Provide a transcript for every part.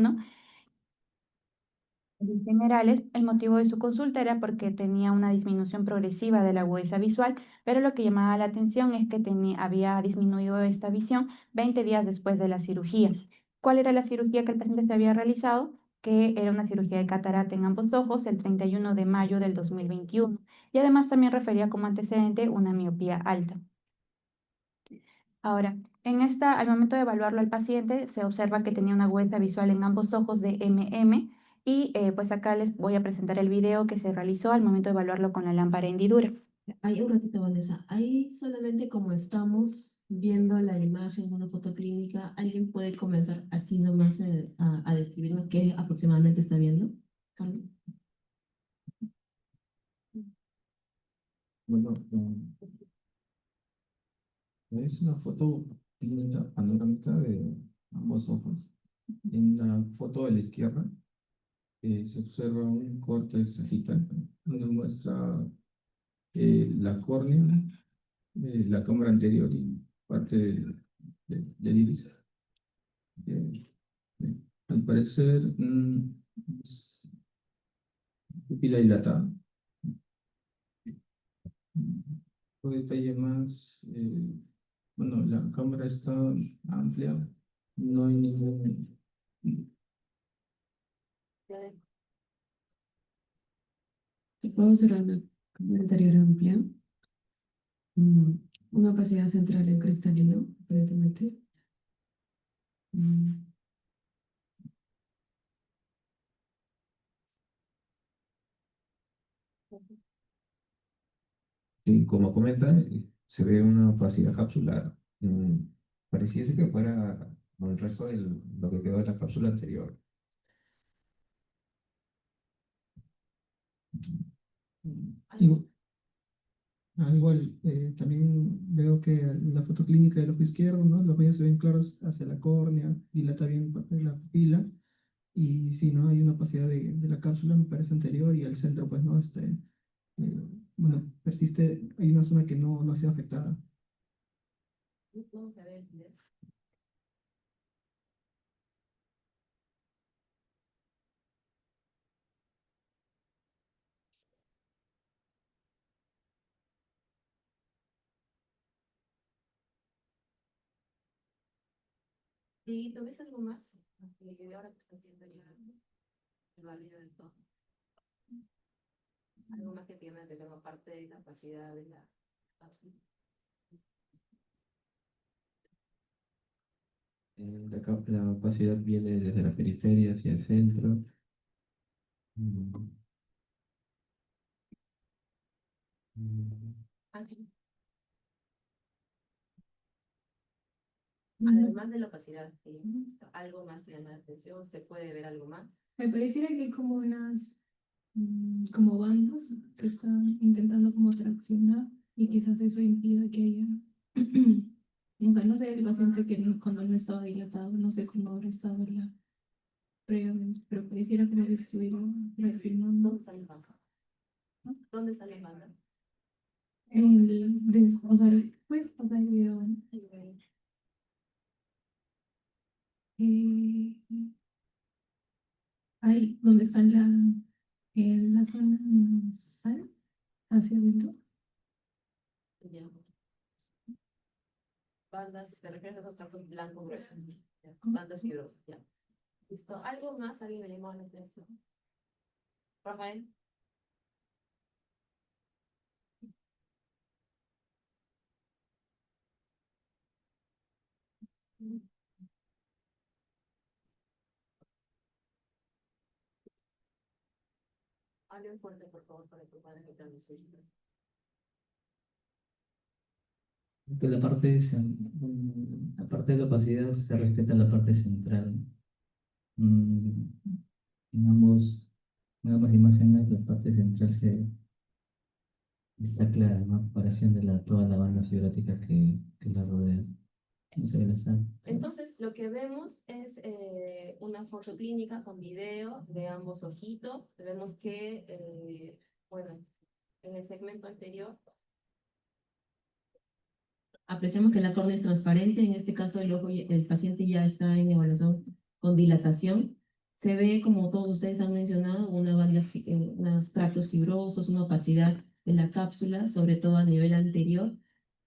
2021. En generales, el motivo de su consulta era porque tenía una disminución progresiva de la agudeza visual, pero lo que llamaba la atención es que había disminuido esta visión 20 días después de la cirugía. ¿Cuál era la cirugía que el paciente se había realizado? Que era una cirugía de catarata en ambos ojos el 31 de mayo del 2021. Y además también refería como antecedente una miopía alta. Ahora, al momento de evaluarlo al paciente, se observa que tenía una agudeza visual en ambos ojos de MM y pues acá les voy a presentar el video que se realizó al momento de evaluarlo con la lámpara hendidura. Ahí un ratito, Vanessa. Ahí solamente como estamos viendo la imagen, una foto clínica, ¿alguien puede comenzar así nomás a describirnos qué aproximadamente está viendo? Carlos. Bueno, es una foto clínica panorámica de ambos ojos. En la foto de la izquierda se observa un corte sagital donde muestra la córnea, la cámara anterior y parte del iris. Eh, Al parecer, es pupila dilatada. Un detalle más, bueno, la cámara está amplia, no hay ningún. Te puedo observar una cámara anterior amplia, mm, una opacidad central en cristalino, aparentemente. Mm. Sí, como comenta, se ve una opacidad capsular. Pareciese que fuera el resto de lo que quedó de la cápsula anterior. Igual, igual, también veo que la foto clínica del ojo izquierdo, ¿no? Los medios se ven claros hacia la córnea, dilata bien la pupila, y sí, ¿no? Hay una opacidad de la cápsula, me parece anterior, y al centro, pues, ¿no? Bueno, persiste, hay una zona que no ha sido afectada. Vamos a ver el video. ¿Y tú ves algo más? El video ahora que está haciendo ya el barrido de todo. Algo más que tiene atención aparte de la opacidad de la cápsula. La opacidad viene desde la periferia hacia el centro. Mm, mm, Ángel. Además de la opacidad, algo más te llama la atención, ¿se puede ver algo más? Me pareciera que hay como unas como bandas que están intentando como traccionar y quizás eso impida que haya, no sé, el paciente que cuando no estaba dilatado, no sé cómo habrá estado previamente, pero pareciera como que estuviera reaccionando. ¿Dónde sale el banco? ¿Dónde sale el banco? O sea, puedes pasar el video, ¿no? Eh, ahí donde está la zona nasal hacia adentro. Ya. Bandas, te refieres a esos trapos blancos gruesos. Ya. Bandas fibrosas, ya. Listo. ¿Algo más? ¿Alguien me llamó la atención? Rafael. Hablen fuerte, por favor, para que puedan escuchar mis oídos. Que la parte de la opacidad se respeta la parte central. Mm, En en ambas imágenes, la parte central está clara, ¿no? A comparación de toda la banda fibrática que la rodea. No se ve la sal. Entonces, lo que vemos es una foto clínica con video de ambos ojitos. Vemos que, bueno, en el segmento anterior apreciamos que la córnea es transparente. En este caso, el paciente ya está en evaluación con dilatación. Se ve, como todos ustedes han mencionado, una banda, unos tractos fibrosos, una opacidad de la cápsula, sobre todo a nivel anterior,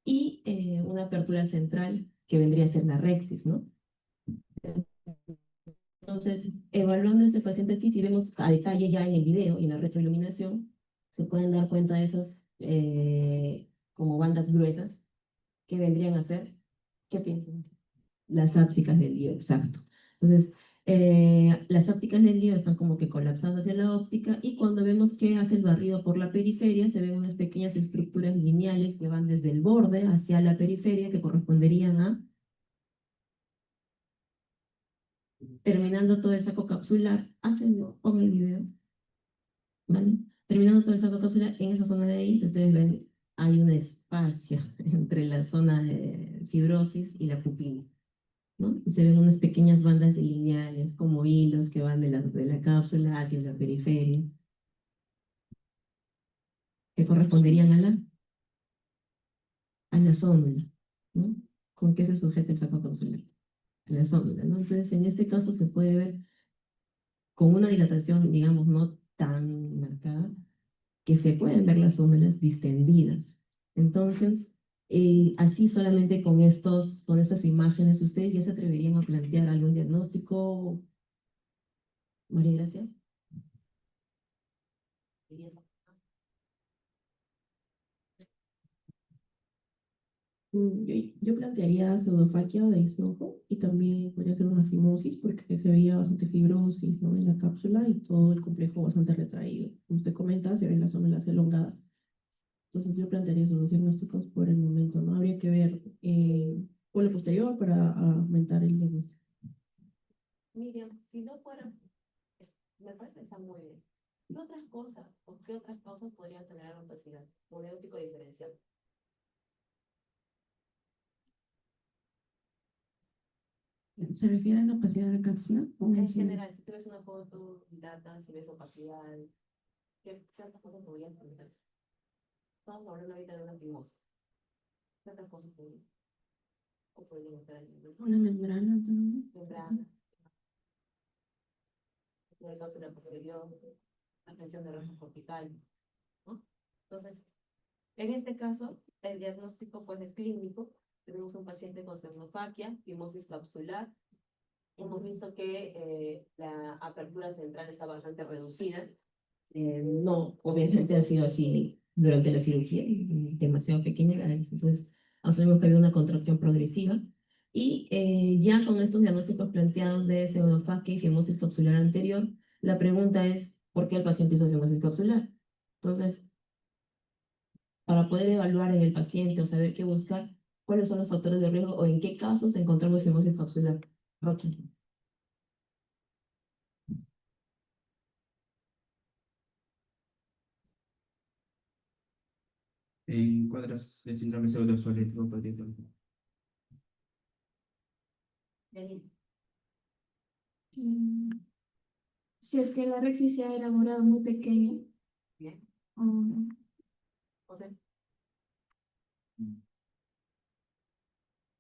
y una apertura central que vendría a ser la rexis, ¿no? Entonces, evaluando a este paciente así, si vemos a detalle ya en el video y en la retroiluminación, se pueden dar cuenta de esas como bandas gruesas que vendrían a ser, ¿qué piensan? Las ápticas del lío, exacto. Entonces, las ápticas del lío están como que colapsadas hacia la óptica y cuando vemos que hace el barrido por la periferia, se ven unas pequeñas estructuras lineales que van desde el borde hacia la periferia que corresponderían a, terminando todo el saco capsular, hacen, pongan el video, ¿vale? Terminando todo el saco capsular, en esa zona de ahí, si ustedes ven, hay un espacio entre la zona de fibrosis y la pupila, ¿no? Y se ven unas pequeñas bandas de lineales, como hilos que van de la cápsula hacia la periferia, que corresponderían a la zónula, ¿no? ¿Con qué se sujeta el saco capsular? A la zónula, ¿no? Entonces, en este caso se puede ver con una dilatación, digamos, no tan marcada, que se pueden ver las zónulas distendidas. Entonces, así solamente con estas imágenes, ¿ustedes ya se atreverían a plantear algún diagnóstico, María Gracia? Yo plantearía pseudofaquia de ojo y también podría ser una fimosis porque se veía bastante fibrosis, ¿no? En la cápsula y todo el complejo bastante retraído. Como usted comenta, se ven las zónulas elongadas. Entonces yo plantearía esos dos diagnósticos por el momento, ¿no? Habría que ver por lo posterior para aumentar el diagnóstico. Miriam, si no fuera, me parece que está muy bien. ¿Qué otras cosas o qué otras causas podrían tener la opacidad? Un diagnóstico diferencial. ¿Se refiere a la opacidad de la cápsula? En general, si tú ves una foto, dilata, si ves opacidad, ¿qué otras cosas podrían conocer? Estamos hablando ahorita de una fimosis. ¿Qué otras cosas podrían? O podrían estar ahí, ¿no? Una membrana también. Membrana, la cápsula posterior, la tensión de raza cortical, ¿no? Entonces, en este caso, el diagnóstico pues es clínico. Tenemos un paciente con pseudofaquia, fimosis capsular. Hemos visto que la apertura central está bastante reducida. No, obviamente ha sido así durante la cirugía, demasiado pequeña, entonces asumimos que había una contracción progresiva. Y ya con estos diagnósticos planteados de pseudofaquia y fimosis capsular anterior, la pregunta es, ¿por qué el paciente hizo fimosis capsular? Entonces, para poder evaluar en el paciente o saber qué buscar, cuáles son los factores de riesgo o en qué casos encontramos fimosis capsular. Rocky. En cuadros del síndrome pseudoesquelético podría ser. Mm, Si es que la rexis se ha elaborado muy pequeña, Bien, o o sea,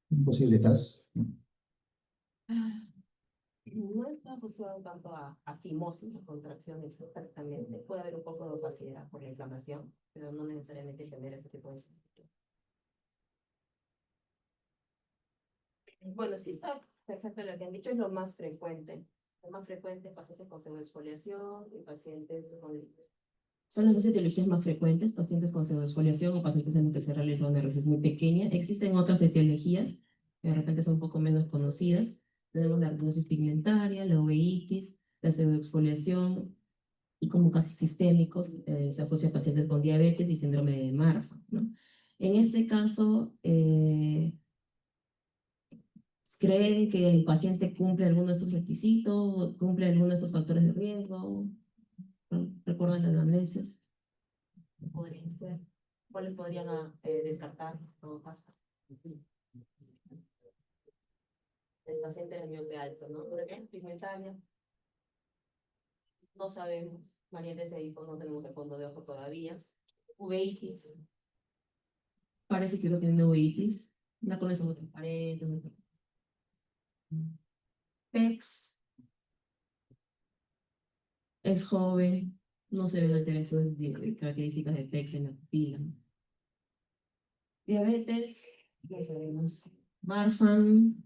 Un posible TAS. no está asociado tanto a fimosis, a contracción exactamente. Puede haber un poco de opacidad por la inflamación, pero no necesariamente genera ese tipo de síntomas. Bueno, sí está perfecto lo que han dicho, es lo más frecuente. Lo más frecuente es pacientes con pseudoexfoliación y pacientes con... Son las dos etiologías más frecuentes, pacientes con pseudoexfoliación o pacientes en los que se realiza una RCIS muy pequeña. Existen otras etiologías que de repente son un poco menos conocidas. Tenemos la retinosis pigmentaria, la uveitis, la pseudoexfoliación y como casi sistémicos se asocia a pacientes con diabetes y síndrome de Marfan, ¿no? En este caso, ¿creen que el paciente cumple alguno de estos requisitos? ¿Cumple alguno de estos factores de riesgo? ¿Recuerdan las anamnesis? Podrían ser. ¿Cuáles podrían descartar? No pasa. El paciente de miope alto, ¿no? ¿Por qué? Pigmentaria. No sabemos. Variantes de hipo, no tenemos el fondo de ojo todavía. Uveitis. Parece que uno tiene uveitis. La cola son transparentes. PEX. Es joven, no se ven alteraciones de características de PEX en la pupila. Diabetes, ya sabemos. Marfan,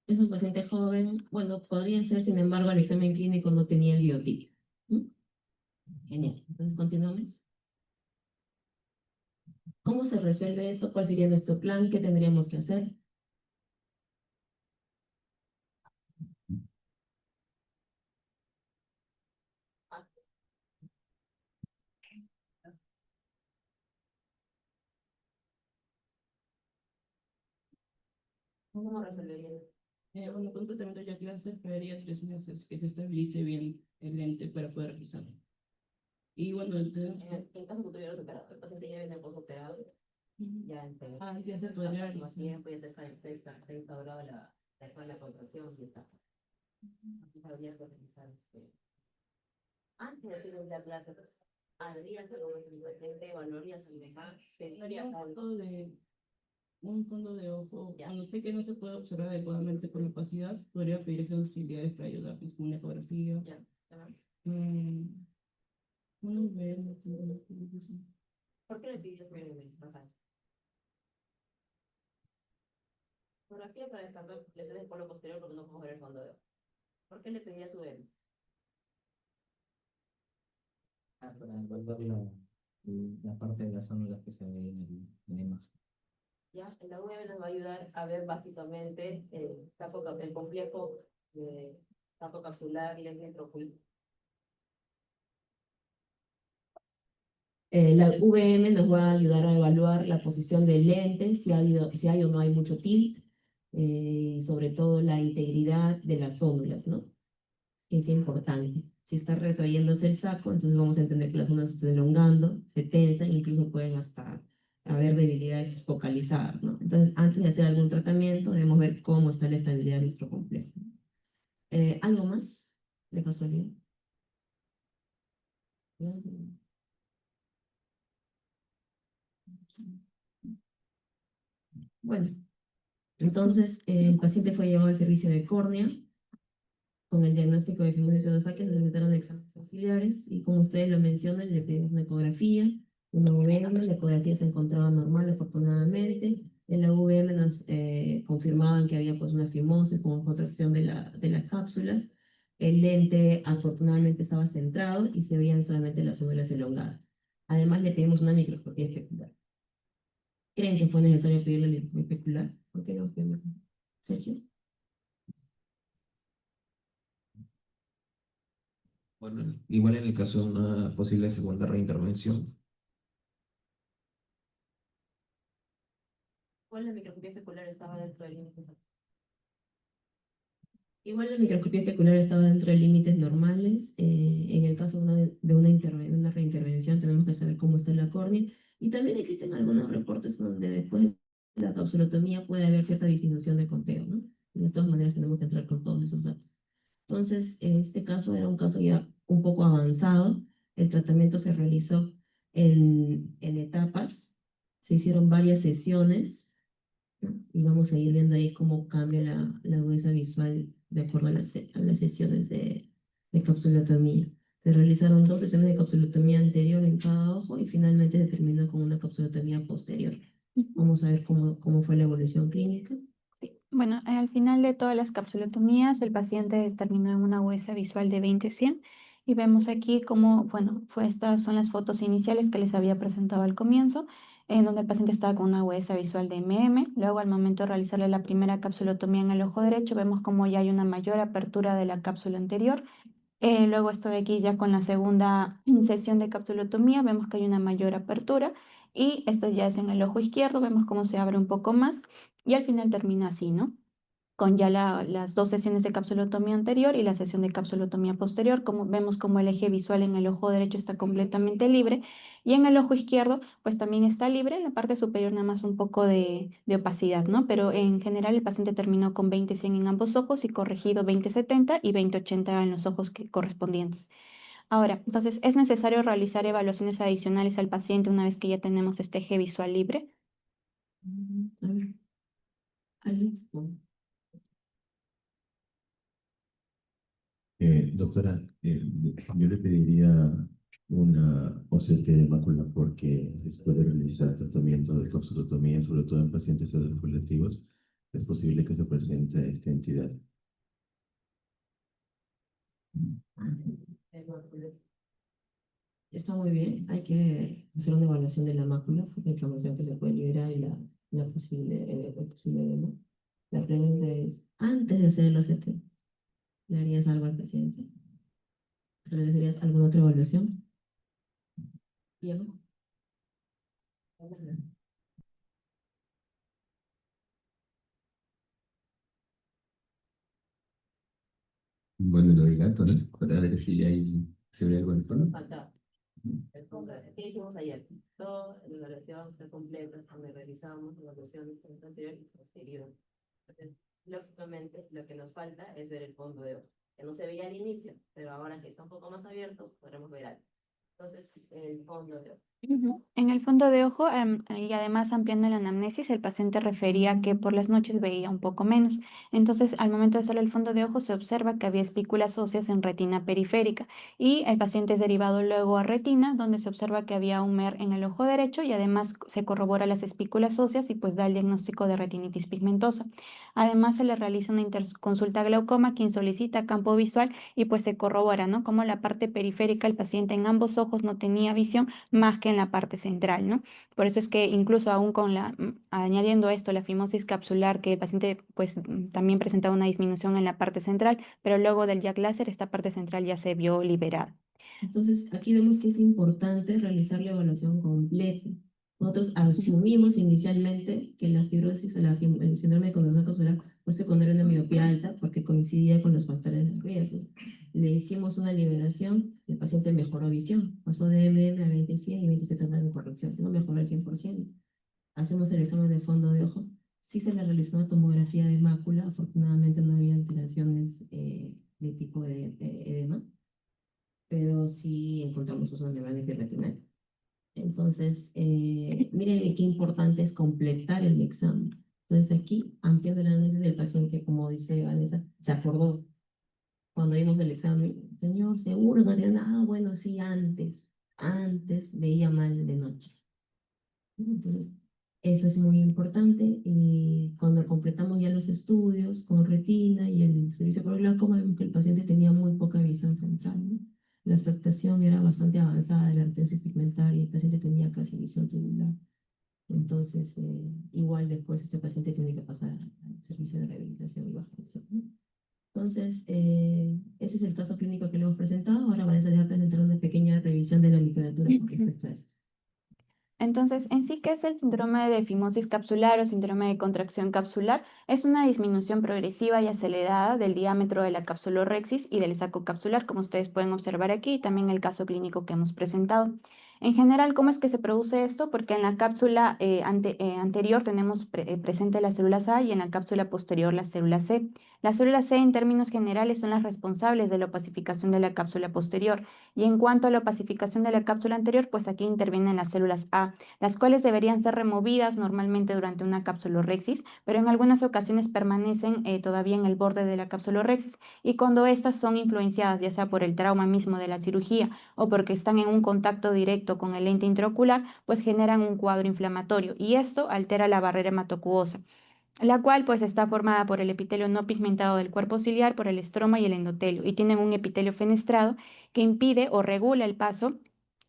es un paciente joven. Bueno, podría ser, sin embargo, el examen clínico no tenía el biotipo. ¿Mm? Genial. Entonces, continuamos. ¿Cómo se resuelve esto? ¿Cuál sería nuestro plan? ¿Qué tendríamos que hacer? ¿Cómo resolvería? Bueno, con tratamiento ya clase esperaría 3 meses que se estabilice bien el lente para poder revisarlo. Y bueno, entonces, En caso que tuviera superado, el paciente ya viene postoperado, ya entonces, ya se podría más realizar. tiempo, ya se está instaurada la contracción y está. Aquí habría que realizar antes de hacer una clase, habría que el paciente evaluaría su demás, pediría Un algo. fondo de, un fondo de ojo, Ya. cuando sé que no se puede observar adecuadamente con opacidad, podría pedir a sus auxiliares para ayudarles con una ecografía. Ya. Unos vernos, ¿Por qué le pidió su demás? ¿Por aquí para descartar lesiones del polo posterior porque no podemos ver el fondo de ojo? ¿Por qué le pedía su demás? Para evaluar la parte de las células que se ve en la imagen. Ya, la UV nos va a ayudar a ver básicamente el complejo saco capsular y el netroculito. La VM nos va a ayudar a evaluar la posición del lente, si hay o no hay mucho tilt, y sobre todo la integridad de las zónulas, ¿no? Es importante. Si está retrayéndose el saco, entonces vamos a entender que las zónulas se están elongando, se tensan, incluso pueden hasta haber debilidades focalizadas, ¿no? Entonces, antes de hacer algún tratamiento, debemos ver cómo está la estabilidad de nuestro complejo. ¿Algo más de casualidad? Bueno, entonces el paciente fue llevado al servicio de córnea con el diagnóstico de fimosis esofageal, se sometieron exámenes auxiliares y como ustedes lo mencionan, le pedimos una ecografía, una UVM, la ecografía se encontraba normal afortunadamente, en la UVM nos confirmaban que había pues una fimosis con contracción de las cápsulas, el lente afortunadamente estaba centrado y se veían solamente las células elongadas. Además le pedimos una microscopía especular. ¿Creen que fue necesario pedirle la microscopía especular? ¿Por qué no? Sergio. Bueno, igual en el caso de una posible segunda reintervención, ¿Cuál la microscopía especular estaba dentro del límite? Igual la microscopía especular estaba dentro de límites normales. En el caso de una reintervención tenemos que saber cómo está la córnea. Y también existen algunos reportes donde después de la capsulotomía puede haber cierta disminución de conteo, ¿no? Y de todas maneras tenemos que entrar con todos esos datos. Entonces, en este caso era un caso ya un poco avanzado. El tratamiento se realizó en etapas. Se hicieron varias sesiones, ¿no? Y vamos a ir viendo ahí cómo cambia la agudeza visual de acuerdo a las sesiones de capsulotomía. Se realizaron 2 sesiones de capsulotomía anterior en cada ojo y finalmente se terminó con una capsulotomía posterior. Vamos a ver cómo fue la evolución clínica. Bueno, al final de todas las capsulotomías, el paciente terminó en una agudeza visual de 20/100 y vemos aquí cómo, bueno, estas son las fotos iniciales que les había presentado al comienzo, en donde el paciente estaba con una agudeza visual de MM. Luego, al momento de realizarle la primera capsulotomía en el ojo derecho, vemos como ya hay una mayor apertura de la cápsula anterior. Luego esto de aquí ya con la segunda sesión de capsulotomía vemos que hay una mayor apertura y esto ya es en el ojo izquierdo, vemos cómo se abre un poco más y al final termina así, ¿no? Con ya las 2 sesiones de capsulotomía anterior y la sesión de capsulotomía posterior, como vemos como el eje visual en el ojo derecho está completamente libre y en el ojo izquierdo pues también está libre, en la parte superior nada más un poco de opacidad, ¿no? Pero en general el paciente terminó con 20/100 en ambos ojos y corregido 20/70 y 20/80 en los ojos correspondientes. Ahora, entonces, ¿es necesario realizar evaluaciones adicionales al paciente una vez que ya tenemos este eje visual libre? A ver, ¿alguien? Doctora, yo le pediría una OCT de mácula porque después de realizar tratamiento de capsulotomía, sobre todo en pacientes seroconflictivos, es posible que se presente esta entidad. Está muy bien, hay que hacer una evaluación de la mácula, la inflamación que se puede liberar y el posible edema. La pregunta es, antes de hacer el OCT, ¿le harías algo al paciente? ¿Realizarías alguna otra evaluación? Diego. Bueno, lo dilato, ¿no? Para ver si hay, se ve algo en el fondo. Falta. ¿Qué hicimos ayer? Toda la evaluación está completa, donde realizamos evaluaciones anterior y posterior. Entonces, lógicamente, lo que nos falta es ver el fondo de ojo, que no se veía al inicio, pero ahora que está un poco más abierto, podremos ver algo. Entonces, el fondo de ojo. Ujú. En el fondo de ojo, y además ampliando la anamnesis, el paciente refería que por las noches veía un poco menos. Entonces, al momento de hacer el fondo de ojo, se observa que había espículas óseas en retina periférica y el paciente es derivado luego a retina, donde se observa que había un MER en el ojo derecho y además se corrobora las espículas óseas y pues da el diagnóstico de retinitis pigmentosa. Además, se le realiza una interconsulta glaucoma, quien solicita campo visual y pues se corrobora, ¿no? Como la parte periférica, el paciente en ambos ojos no tenía visión más que en la parte central, ¿no? Por eso es que incluso aún con añadiendo a esto la fimosis capsular, que el paciente pues también presentaba una disminución en la parte central, pero luego del Jack láser esta parte central ya se vio liberada. Entonces, aquí vemos que es importante realizar la evaluación completa. Nosotros asumimos inicialmente que la fibrosis, el síndrome de conducción capsular, fue secundario a una miopía alta porque coincidía con los factores de riesgo. Le hicimos una liberación, el paciente mejoró visión, pasó de MM a 20/100 y 20/70 en corrección, no mejoró al 100%. Hacemos el examen de fondo de ojo, sí se le realizó una tomografía de mácula, afortunadamente no había alteraciones de tipo de edema, pero sí encontramos uso de membrana retinal. Entonces, miren qué importante es completar el examen. Entonces aquí, ampliando el análisis del paciente, como dice Vanessa, se acordó cuando vimos el examen, señor, seguro no había nada, bueno, sí, antes veía mal de noche. Entonces, eso es muy importante y cuando completamos ya los estudios con retina y el servicio por glaucoma, vemos que el paciente tenía muy poca visión central, ¿no? La afectación era bastante avanzada de la arteria pigmentaria y el paciente tenía casi visión tubular. Entonces, igual después este paciente tiene que pasar al servicio de rehabilitación y baja visión, ¿no? Entonces, ese es el caso clínico que le hemos presentado. Ahora Vanessa ya va a presentar una pequeña revisión de la literatura con respecto a esto. Entonces, en sí, ¿qué es el síndrome de fimosis capsular o síndrome de contracción capsular? Es una disminución progresiva y acelerada del diámetro de la capsulorhexis y del saco capsular, como ustedes pueden observar aquí, y también el caso clínico que hemos presentado. En general, ¿cómo es que se produce esto? Porque en la cápsula anterior tenemos presente las células A y en la cápsula posterior las células C. Las células C, en términos generales, son las responsables de la opacificación de la cápsula posterior. Y en cuanto a la opacificación de la cápsula anterior, pues aquí intervienen las células A, las cuales deberían ser removidas normalmente durante una capsulorhexis, pero en algunas ocasiones permanecen todavía en el borde de la capsulorhexis. Y cuando estas son influenciadas, ya sea por el trauma mismo de la cirugía o porque están en un contacto directo con el lente intraocular, pues generan un cuadro inflamatorio y esto altera la barrera hematoacuosa, la cual pues está formada por el epitelio no pigmentado del cuerpo ciliar, por el estroma y el endotelio, y tienen un epitelio fenestrado que impide o regula el paso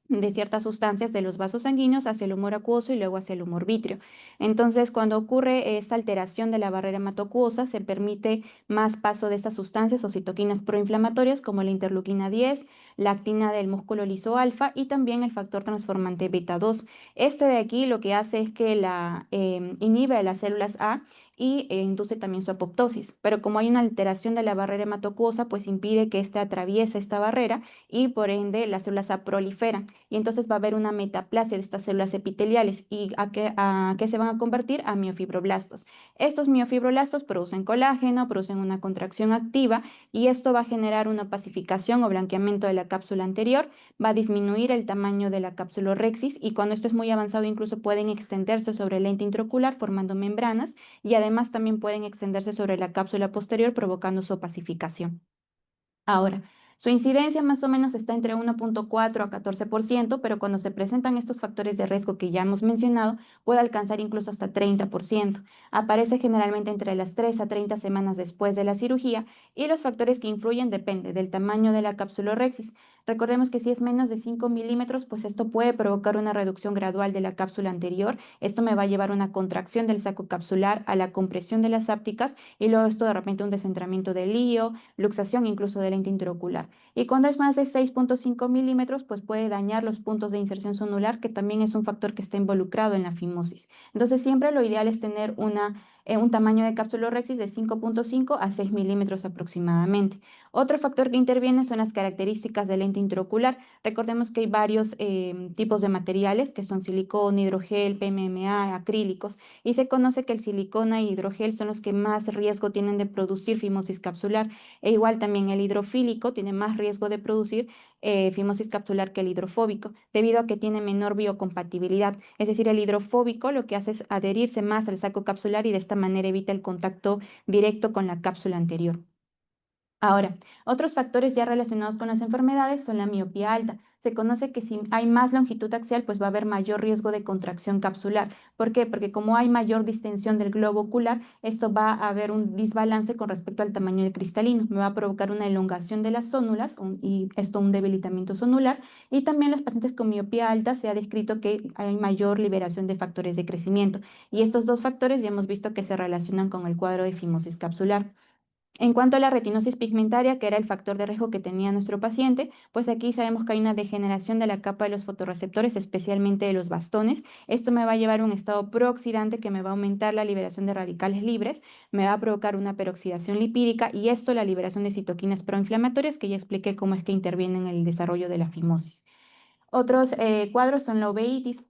de ciertas sustancias de los vasos sanguíneos hacia el humor acuoso y luego hacia el humor vítreo. Entonces, cuando ocurre esta alteración de la barrera hematoacuosa, se permite más paso de estas sustancias o citoquinas proinflamatorias como la interleuquina 10, la actina del músculo liso alfa y también el factor transformante beta 2. Este de aquí lo que hace es que inhibe a las células A y induce también su apoptosis. Pero como hay una alteración de la barrera hematoacuosa, pues impide que éste atraviese esta barrera y por ende las células A proliferan y entonces va a haber una metaplasia de estas células epiteliales y a qué se van a convertir a miofibroblastos. Estos miofibroblastos producen colágeno, producen una contracción activa y esto va a generar una opacificación o blanqueamiento de la cápsula anterior, va a disminuir el tamaño de la cápsulorhexis y cuando esto es muy avanzado incluso pueden extenderse sobre el lente intraocular formando membranas y además también pueden extenderse sobre la cápsula posterior provocando su opacificación. Ahora, su incidencia más o menos está entre 1,4 a 14%, pero cuando se presentan estos factores de riesgo que ya hemos mencionado, puede alcanzar incluso hasta 30%. Aparece generalmente entre las 3 a 30 semanas después de la cirugía y los factores que influyen depende del tamaño de la capsulorhexis. Recordemos que si es menos de 5 milímetros, pues esto puede provocar una reducción gradual de la cápsula anterior. Esto me va a llevar a una contracción del saco capsular, a la compresión de las ápticas y luego esto de repente un descentramiento del lío, luxación incluso del lente intraocular. Y cuando es más de 6,5 milímetros, pues puede dañar los puntos de inserción sonular, que también es un factor que está involucrado en la fimosis. Entonces, siempre lo ideal es tener un tamaño de capsulorhexis de 5,5 a 6 milímetros aproximadamente. Otro factor que interviene son las características del lente intraocular. Recordemos que hay varios tipos de materiales, que son silicona, hidrogel, PMMA, acrílicos, y se conoce que el silicona y hidrogel son los que más riesgo tienen de producir fimosis capsular. E igual también el hidrofílico tiene más riesgo de producir fimosis capsular que el hidrofóbico, debido a que tiene menor biocompatibilidad. Es decir, el hidrofóbico lo que hace es adherirse más al saco capsular y de esta manera evita el contacto directo con la cápsula anterior. Ahora, otros factores ya relacionados con las enfermedades son la miopía alta. Se conoce que si hay más longitud axial, pues va a haber mayor riesgo de contracción capsular. ¿Por qué? Porque como hay mayor distensión del globo ocular, esto va a haber un desbalance con respecto al tamaño del cristalino. Me va a provocar una elongación de las zónulas y esto un debilitamiento sonular. Y también los pacientes con miopía alta se ha descrito que hay mayor liberación de factores de crecimiento. Y estos dos factores ya hemos visto que se relacionan con el cuadro de fimosis capsular. En cuanto a la retinosis pigmentaria, que era el factor de riesgo que tenía nuestro paciente, pues aquí sabemos que hay una degeneración de la capa de los fotorreceptores, especialmente de los bastones. Esto me va a llevar a un estado prooxidante que me va a aumentar la liberación de radicales libres, me va a provocar una peroxidación lipídica y esto la liberación de citoquinas proinflamatorias, que ya expliqué cómo es que intervienen en el desarrollo de la fimosis. Otros cuadros son la uveitis,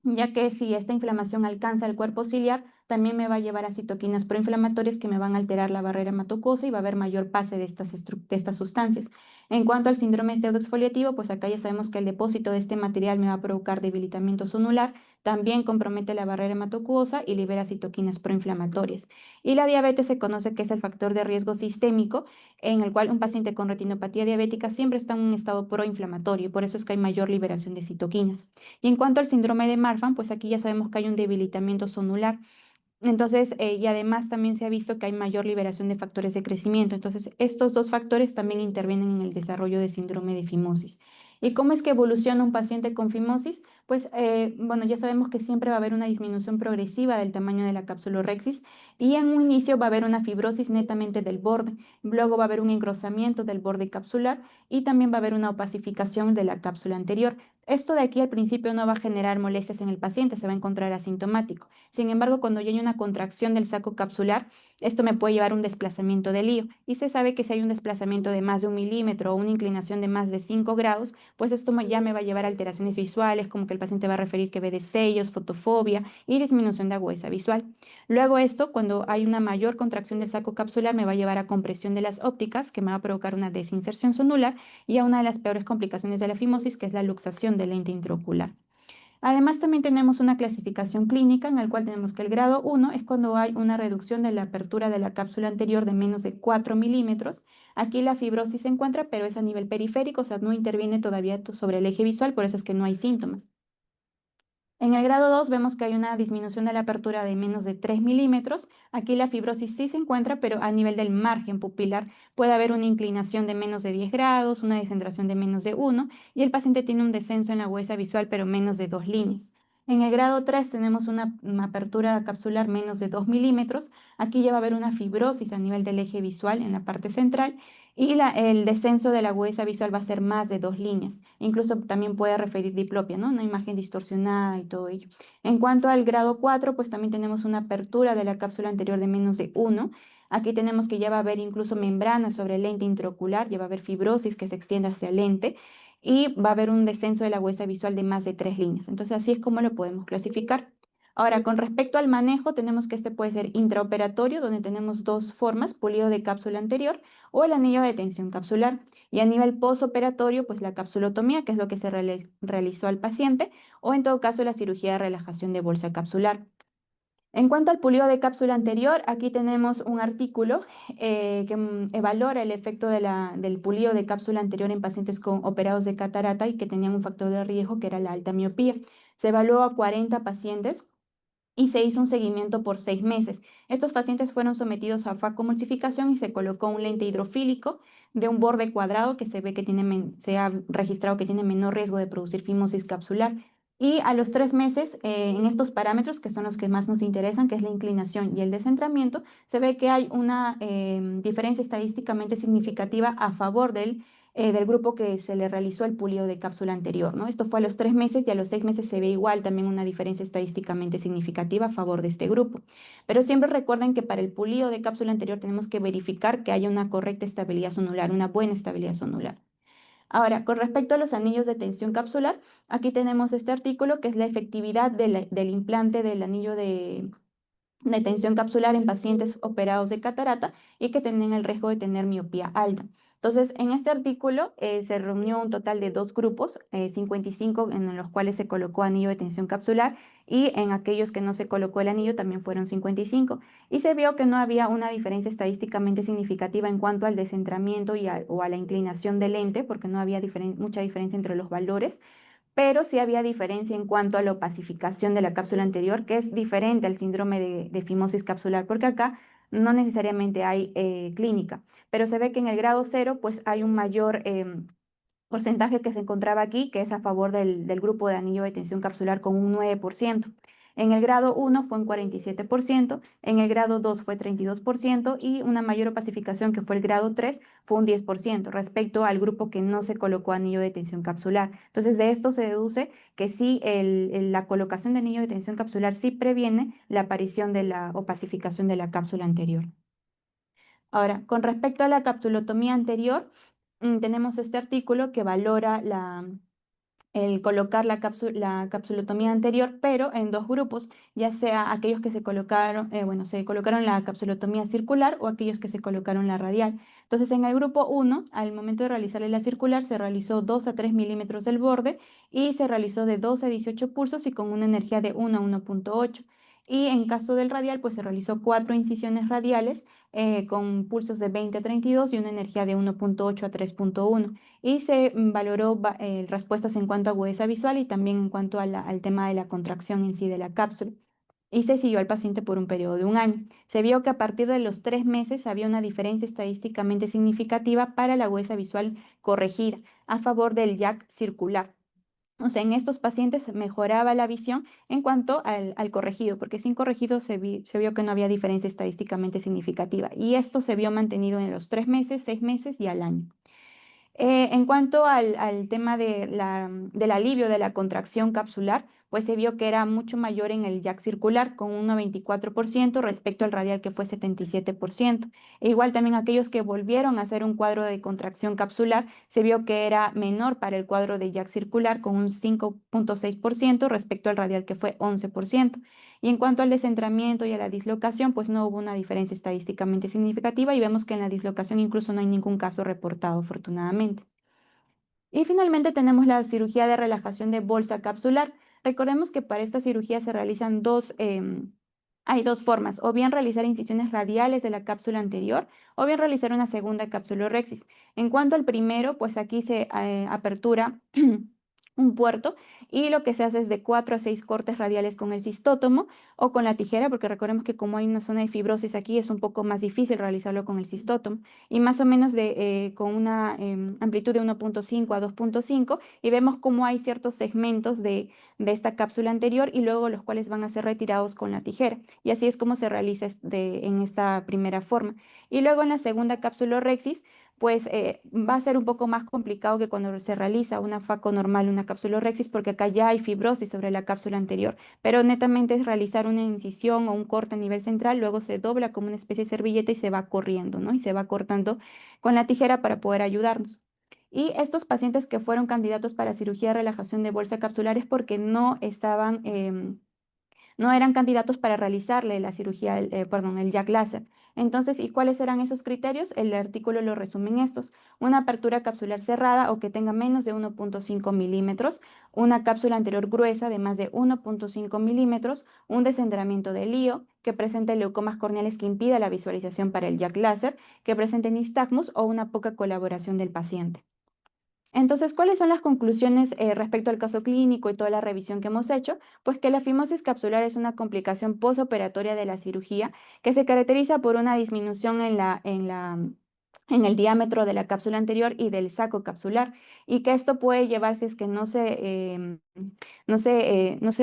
ya que si esta inflamación alcanza el cuerpo ciliar, también me va a llevar a citoquinas proinflamatorias que me van a alterar la barrera hematomucosa y va a haber mayor pase de estas sustancias. En cuanto al síndrome pseudoexfoliativo, pues acá ya sabemos que el depósito de este material me va a provocar debilitamiento sonular, también compromete la barrera hematomucosa y libera citoquinas proinflamatorias. Y la diabetes se conoce que es el factor de riesgo sistémico en el cual un paciente con retinopatía diabética siempre está en un estado proinflamatorio y por eso es que hay mayor liberación de citoquinas. Y en cuanto al síndrome de Marfan, pues aquí ya sabemos que hay un debilitamiento sonular. Entonces, y además también se ha visto que hay mayor liberación de factores de crecimiento. Entonces, estos dos factores también intervienen en el desarrollo de síndrome de fimosis. ¿Y cómo es que evoluciona un paciente con fimosis? Pues, bueno, ya sabemos que siempre va a haber una disminución progresiva del tamaño de la capsulorhexis y en un inicio va a haber una fibrosis netamente del borde, luego va a haber un engrosamiento del borde capsular y también va a haber una opacificación de la cápsula anterior. Esto de aquí al principio no va a generar molestias en el paciente, se va a encontrar asintomático. Sin embargo, cuando ya hay una contracción del saco capsular, esto me puede llevar a un desplazamiento del lío. Y se sabe que si hay un desplazamiento de más de 1 milímetro o una inclinación de más de 5 grados, pues esto ya me va a llevar a alteraciones visuales, como que el paciente va a referir que ve destellos, fotofobia y disminución de agudeza visual. Luego esto, cuando hay una mayor contracción del saco capsular, me va a llevar a compresión de las ópticas, que me va a provocar una desinserción sonular y a una de las peores complicaciones de la fimosis, que es la luxación del lente intraocular. Además, también tenemos una clasificación clínica en la cual tenemos que el grado 1 es cuando hay una reducción de la apertura de la cápsula anterior de menos de 4 milímetros. Aquí la fibrosis se encuentra, pero es a nivel periférico, o sea, no interviene todavía sobre el eje visual, por eso es que no hay síntomas. En el grado 2 vemos que hay una disminución de la apertura de menos de 3 milímetros. Aquí la fibrosis sí se encuentra, pero a nivel del margen pupilar puede haber una inclinación de menos de 10 grados, una descentración de menos de 1 y el paciente tiene un descenso en la agudeza visual, pero menos de 2 líneas. En el grado 3 tenemos una apertura capsular menos de 2 milímetros. Aquí ya va a haber una fibrosis a nivel del eje visual en la parte central y el descenso de la agudeza visual va a ser más de 2 líneas. Incluso también puede referir diplopia, ¿no? Una imagen distorsionada y todo ello. En cuanto al grado 4, pues también tenemos una apertura de la cápsula anterior de menos de 1. Aquí tenemos que ya va a haber incluso membrana sobre el lente intraocular, ya va a haber fibrosis que se extiende hacia el lente y va a haber un descenso de la agudeza visual de más de 3 líneas. Entonces, así es como lo podemos clasificar. Ahora, con respecto al manejo, tenemos que este puede ser intraoperatorio, donde tenemos dos formas, pulido de cápsula anterior o el anillo de tensión capsular. Y a nivel posoperatorio, pues la capsulotomía, que es lo que se realizó al paciente, o en todo caso la cirugía de relajación de bolsa capsular. En cuanto al pulido de cápsula anterior, aquí tenemos un artículo que valora el efecto del pulido de cápsula anterior en pacientes operados de catarata y que tenían un factor de riesgo que era la alta miopía. Se evaluó a 40 pacientes y se hizo un seguimiento por 6 meses. Estos pacientes fueron sometidos a facomulsificación y se colocó un lente hidrofílico de un borde cuadrado que se ve que se ha registrado que tiene menor riesgo de producir fimosis capsular. Y a los 3 meses, en estos parámetros, que son los que más nos interesan, que es la inclinación y el descentramiento, se ve que hay una diferencia estadísticamente significativa a favor del grupo que se le realizó el pulido de cápsula anterior, ¿no? Esto fue a los 3 meses y a los 6 meses se ve igual también una diferencia estadísticamente significativa a favor de este grupo. Pero siempre recuerden que para el pulido de cápsula anterior tenemos que verificar que haya una correcta estabilidad sonular, una buena estabilidad sonular. Ahora, con respecto a los anillos de tensión capsular, aquí tenemos este artículo que es la efectividad del implante del anillo de tensión capsular en pacientes operados de catarata y que tienen el riesgo de tener miopía alta. Entonces, en este artículo se reunió un total de 2 grupos, 55 en los cuales se colocó anillo de tensión capsular y en aquellos que no se colocó el anillo también fueron 55. Y se vio que no había una diferencia estadísticamente significativa en cuanto al descentramiento o a la inclinación del lente, porque no había mucha diferencia entre los valores, pero sí había diferencia en cuanto a la opacificación de la cápsula anterior, que es diferente al síndrome de fimosis capsular, porque acá no necesariamente hay clínica, pero se ve que en el grado 0 pues hay un mayor porcentaje que se encontraba aquí, que es a favor del grupo de anillo de tensión capsular con un 9%. En el grado 1 fue un 47%, en el grado 2 fue 32% y una mayor opacificación que fue el grado 3 fue un 10% respecto al grupo que no se colocó anillo de tensión capsular. Entonces de esto se deduce que sí, la colocación de anillo de tensión capsular sí previene la aparición de la opacificación de la cápsula anterior. Ahora, con respecto a la capsulotomía anterior, tenemos este artículo que valora el colocar la capsulotomía anterior, pero en 2 grupos, ya sea aquellos que se colocaron, se colocaron la capsulotomía circular o aquellos que se colocaron la radial. Entonces, en el grupo 1, al momento de realizarle la circular, se realizó 2 a 3 milímetros del borde y se realizó de 12 a 18 pulsos y con una energía de 1 a 1.8. Y en caso del radial, pues se realizó 4 incisiones radiales con pulsos de 20 a 32 y una energía de 1.8 a 3.1 y se valoró respuestas en cuanto a agudeza visual y también en cuanto al tema de la contracción en sí de la cápsula. Y se siguió al paciente por un periodo de 1 año. Se vio que a partir de los 3 meses había una diferencia estadísticamente significativa para la agudeza visual corregida a favor del YAC circular. O sea, en estos pacientes mejoraba la visión en cuanto al corregido, porque sin corregido se vio que no había diferencia estadísticamente significativa. Y esto se vio mantenido en los 3 meses, 6 meses y al año. En cuanto al tema del alivio de la contracción capsular, pues se vio que era mucho mayor en el YAC circular, con un 94% respecto al radial que fue 77%. E igual también aquellos que volvieron a hacer un cuadro de contracción capsular, se vio que era menor para el cuadro de YAC circular, con un 5.6% respecto al radial que fue 11%. Y en cuanto al descentramiento y a la dislocación, pues no hubo una diferencia estadísticamente significativa y vemos que en la dislocación incluso no hay ningún caso reportado, afortunadamente. Y finalmente tenemos la cirugía de relajación de bolsa capsular. Recordemos que para esta cirugía se realizan hay 2 formas, o bien realizar incisiones radiales de la cápsula anterior, o bien realizar una segunda capsulorhexis. En cuanto al primero, pues aquí se apertura un puerto y lo que se hace es de 4 a 6 cortes radiales con el cistótomo o con la tijera, porque recordemos que como hay una zona de fibrosis aquí es un poco más difícil realizarlo con el cistótomo y más o menos con una amplitud de 1.5 a 2.5 y vemos cómo hay ciertos segmentos de esta cápsula anterior y luego los cuales van a ser retirados con la tijera y así es como se realiza en esta primera forma. Y luego en la segunda capsulorhexis pues va a ser un poco más complicado que cuando se realiza una faco normal, una capsulorhexis, porque acá ya hay fibrosis sobre la cápsula anterior, pero netamente es realizar una incisión o un corte a nivel central, luego se dobla como una especie de servilleta y se va corriendo, ¿no? Y se va cortando con la tijera para poder ayudarnos. Y estos pacientes que fueron candidatos para cirugía de relajación de bolsa capsular es porque no eran candidatos para realizarle la cirugía, perdón, el Jack Láser. Entonces, ¿y cuáles serán esos criterios? El artículo lo resume en estos. Una apertura capsular cerrada o que tenga menos de 1.5 milímetros, una cápsula anterior gruesa de más de 1.5 milímetros, un descendramiento del lío, que presente leucomas corneales que impida la visualización para el Jack láser, que presente nistagmus o una poca colaboración del paciente. Entonces, ¿cuáles son las conclusiones respecto al caso clínico y toda la revisión que hemos hecho? Pues que la fimosis capsular es una complicación posoperatoria de la cirugía que se caracteriza por una disminución en el diámetro de la cápsula anterior y del saco capsular, y que esto puede llevar, si es que no se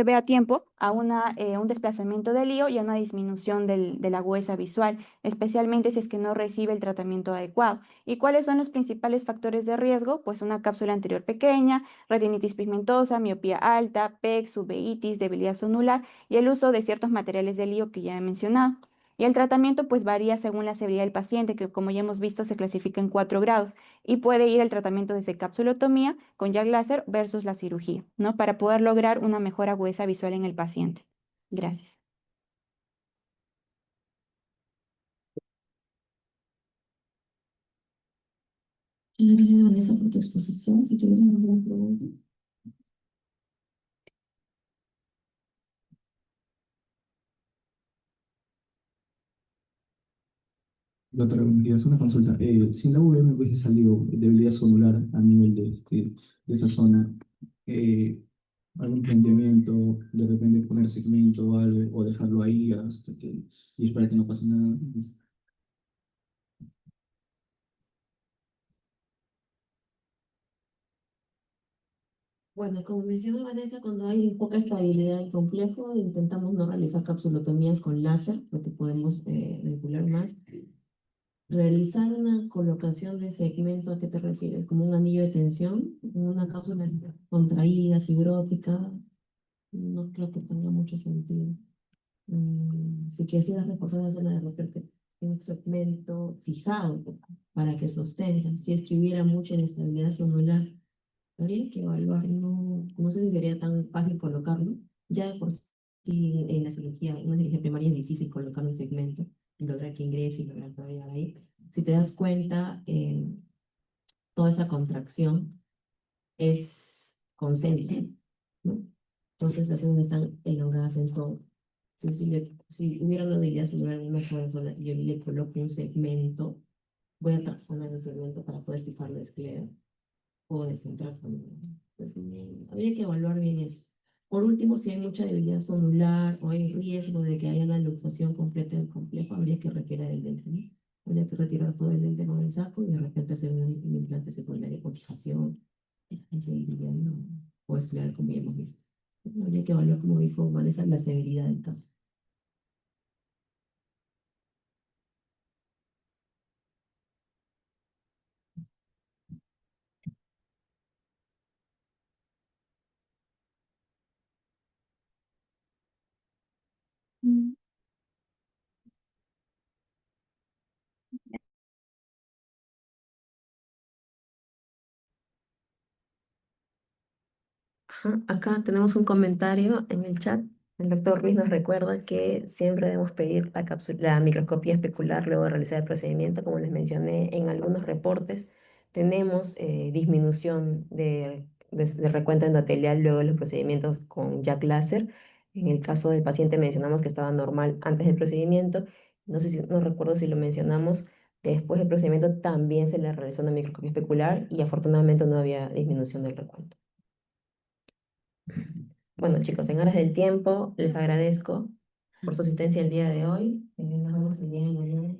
ve a tiempo, a un desplazamiento del lío y a una disminución de la agudeza visual, especialmente si es que no recibe el tratamiento adecuado. ¿Y cuáles son los principales factores de riesgo? Pues una cápsula anterior pequeña, retinitis pigmentosa, miopía alta, PEX, uveitis, debilidad sonular y el uso de ciertos materiales de lío que ya he mencionado. Y el tratamiento pues varía según la severidad del paciente, que como ya hemos visto se clasifica en 4 grados y puede ir el tratamiento desde capsulotomía con Jack láser versus la cirugía, ¿no? Para poder lograr una mejor agudeza visual en el paciente. Gracias. Muchas gracias, Vanessa, por tu exposición. Si tienes alguna pregunta. Doctora, buenos días. Una consulta. Si en la VM hubiese salido debilidad sonular a nivel de esa zona, eh, algún planteamiento, de repente poner segmento o algo, o dejarlo ahí hasta que, y esperar que no pase nada. Bueno, como mencionó Vanessa, cuando hay poca estabilidad en complejo, intentamos no realizar capsulotomías con láser, porque podemos manipular más. Realizar una colocación de segmento, ¿a qué te refieres? ¿Como un anillo de tensión? ¿Una cápsula contraída, fibrótica? No creo que tenga mucho sentido. Si quisieras reforzar la zona de repente un segmento fijado para que sostenga, si es que hubiera mucha inestabilidad sonular, habría que evaluar, no sé si sería tan fácil colocarlo, ya de por sí en la cirugía, una cirugía primaria es difícil colocar un segmento y lograr que ingrese y lograr que vaya ahí. Si te das cuenta, toda esa contracción es concéntrica, ¿no? Entonces las zonas están elongadas en todo. Si hubiera una debilidad celular en una sola y yo le coloco un segmento, voy a traccionar el segmento para poder fijar la esclera o descentrar también. Entonces, habría que evaluar bien eso. Por último, si hay mucha debilidad sonular o hay riesgo de que haya una luxación completa del complejo, habría que retirar el lente, ¿no? Habría que retirar todo el lente con el saco y de repente hacer un implante secundario con fijación, seguiría, ¿no? O escleral, como ya hemos visto. Habría que evaluar, como dijo Vanessa, la severidad del caso. Mm. Ajá, acá tenemos un comentario en el chat. El doctor Ruiz nos recuerda que siempre debemos pedir la microscopía especular luego de realizar el procedimiento. Como les mencioné en algunos reportes, tenemos disminución de recuento endotelial luego de los procedimientos con Jack láser. En el caso del paciente mencionamos que estaba normal antes del procedimiento. No sé si, no recuerdo si lo mencionamos. Después del procedimiento también se le realizó una microscopía especular y afortunadamente no había disminución del recuento. Bueno, chicos, en horas del tiempo, les agradezco por su asistencia el día de hoy. Nos vemos el día de mañana.